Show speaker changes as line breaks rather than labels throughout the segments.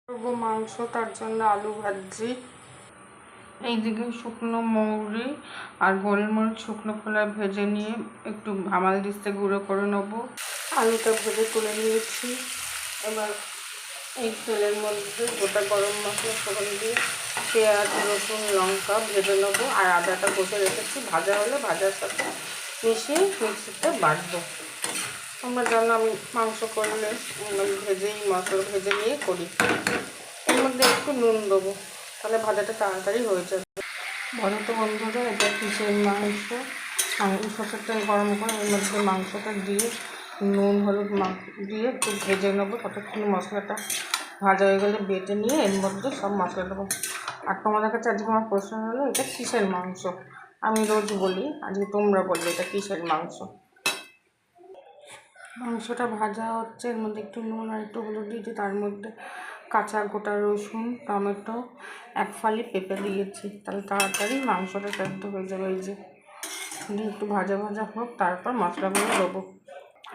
করবো মাংস, তার জন্য আলু ভাজি। এইদিকে শুকনো মৌরি আর গোলমরিচ শুকনো খোলায় ভেজে নিয়ে একটু ভামাল দিস্তে গুঁড়ো করে নেবো। আলুটা ভেজে তুলে নিয়েছি। এবার এই তেলের মধ্যে গোটা গরম মশলা ফোড়ন দিয়ে পেঁয়াজ রসুন লঙ্কা ভেজে নেবো। আর আদাটা কষে রেখেছি, ভাজা হলে ভাজার সাথে মিশিয়ে মিক্সিতে বাটবো। তোমরা জানো আমি মাংস করলে মশলা ভেজে নিয়ে করি। এর মধ্যে একটু নুন দেবো, তাহলে ভাজাটা তাড়াতাড়ি হয়ে যাবে। বলো তো বন্ধুরা, এটা কিসের মাংস? সরষের তেল গরম করে এর মধ্যে মাংসটা দিয়ে নুন হলুদ দিয়ে একটু ভেজে নেবো। ততক্ষণ মশলাটা ভাজা হয়ে গেলে বেটে নিয়ে এর মধ্যে সব মশলা দেবো। আর তোমাদের কাছে আজকে আমার প্রশ্ন হলো, এটা কিসের মাংস? আমি রোজ বলি, আজকে তোমরা বলবে এটা কিসের মাংস। মাংসটা ভাজা হচ্ছে, এর মধ্যে একটু নুন আর একটু হলুদ দিয়েছি। তার মধ্যে কাঁচা গোটা রসুন টমেটো এক ফালি পেঁপে দিয়েছি, তাহলে তাড়াতাড়ি মাংসটা সেদ্ধ হয়ে যাবে। এই যে একটু ভাজা ভাজা হোক, তারপর মশলাগুলো দেবো।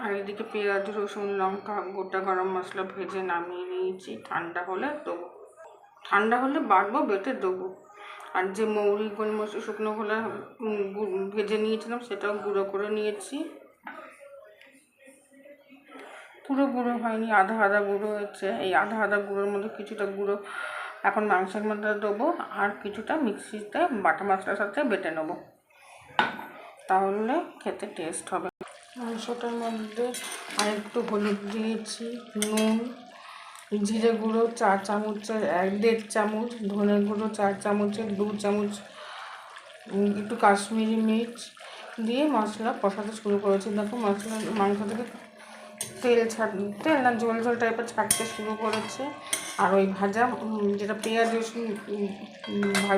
আর এদিকে পেঁয়াজ রসুন লঙ্কা গোটা গরম মশলা ভেজে নামিয়ে নিয়েছি। ঠান্ডা হলে দেবো, ঠান্ডা হলে বাটবো, বেটে দেবো। আর যে মৌরি গোলমরিচ শুকনো খোলা ভেজে নিয়েছিলাম সেটাও গুঁড়ো করে নিয়েছি। পুরো গুঁড়ো হয়নি, আধা আধা গুঁড়ো হয়েছে। এই আধা আধা গুঁড়োর মধ্যে কিছুটা গুঁড়ো এখন মাংসের মধ্যে দেবো, আর কিছুটা মিক্সিতে বাটা মশলার সাথে বেটে নেবো, তাহলে খেতে টেস্ট হবে। মাংসটার মধ্যে আর একটু হলুদ দিয়েছি, নুন, জিরে গুঁড়ো 4 চামচের 1.5 চামচ, ধনে গুঁড়ো 4 চামচের 2 চামচ, একটু কাশ্মীরি মির্চ দিয়ে মশলা কষাতে শুরু করেছি। দেখো মশলা মাংস থেকে তেল না ঝোল ঝোল টাইপের ছাড়তে শুরু করেছে। আর ওই ভাজা যেটা পেঁয়াজ রসুন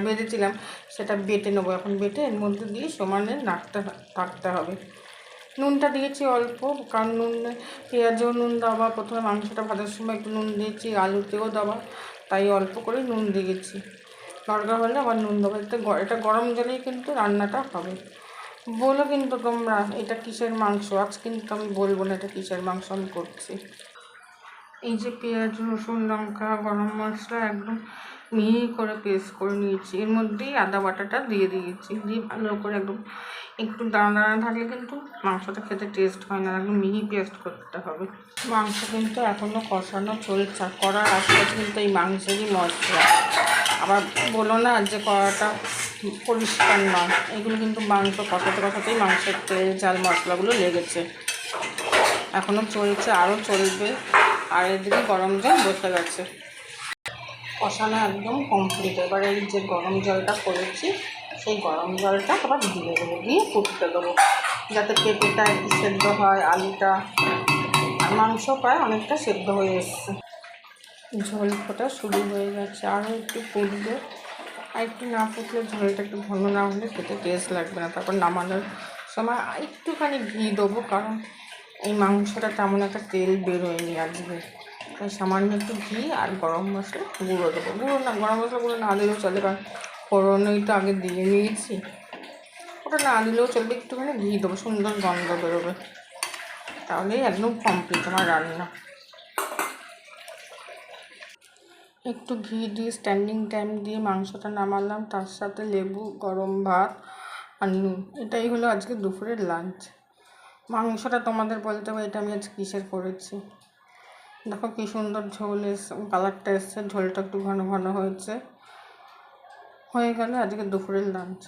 ভেজেছিলাম সেটা বেটে নেবো। এখন বেটে এর মধ্যে দিয়ে সমানে থাকতে হবে। নুনটা দিয়েছি অল্প, কারণ পেঁয়াজেও নুন দেওয়া, প্রথমে মাংসটা ভাজার সময় একটু নুন দিয়েছি, আলুতেও দেওয়া, তাই অল্প করে নুন দিয়েছি। দরকার হলে আবার নুন দেবো। এটা গরম জলেই কিন্তু রান্নাটা হবে। বলো কিন্তু তোমরা এটা কিসের মাংস? আজ কিন্তু আমি বলবো না এটা কিসের মাংস আমি করছি। এই যে পেঁয়াজ রসুন লঙ্কা গরম মশলা একদম মিহি করে পেস্ট করে নিয়েছি, এর মধ্যেই আদা বাটাটা দিয়ে দিয়েছি। দিয়ে ভালো করে একদম একটু দানা দানা থাকলে কিন্তু মাংসটা খেতে টেস্ট হয় না, একদম মিহি পেস্ট করতে হবে। মাংস কিন্তু এখনও কষানো চলছে, করার আশপাশে কিন্তু এই মাংসেরই মশলা। আবার বলো না যে কড়াটা পরিষ্কার নয়, এগুলো কিন্তু মাংস কষাতে কষাতেই মাংসের তেল ঝাল মশলাগুলো লেগেছে। এখনও চলছে, আরও চলবে। আর এদিকে গরম জল বসে গেছে, কষানো একদম কমপ্লিট। এবার এই যে গরম জলটা করেছি সেই গরম জলটা আবার দিয়ে দেবো, দিয়ে ফুটতে দেবো, যাতে পেঁপেটা একটু সেদ্ধ হয়, আলুটা। মাংস প্রায় অনেকটা সেদ্ধ হয়ে এসছে, ঝোল ফোটা শুরু হয়ে গেছে। আরও একটু ফুটবে, আর একটু না ফুটলে ঝোলটা একটু ঘন না হলে খেতে টেস্ট লাগবে না। তারপর নামানোর সময় একটুখানি ঘি দেবো, কারণ এই মাংসটা তেমন একটা তেল বেরোয়নি আজকে, তাই সামান্য একটু ঘি আর গরম মশলা গুঁড়ো দেবো। গরম মশলা গুঁড়ো না দিলেও চলে, কারণ ফোড়নই তো আগে দিয়ে নিয়েছি। ওটা না দিলেও চলবে, একটুখানি ঘি দেবো, সুন্দর গন্ধ বেরোবে, তাহলেই একদম কমপ্লিট আমার রান্না। একটু ঘি দিয়ে স্ট্যান্ডিং টাইম দিয়ে মাংসটা নামালাম, তার সাথে লেবু গরম ভাত আর নুন। এটাই হলো আজকে দুপুরের লাঞ্চ। মাংসটা তোমাদের বলতে হবে এটা আমি আজ কিসের করেছি। দেখো কী সুন্দর ঝোল কালারটা এসছে, ঝোলটা একটু ঘন ঘন হয়ে গেল আজকে দুপুরের লাঞ্চ।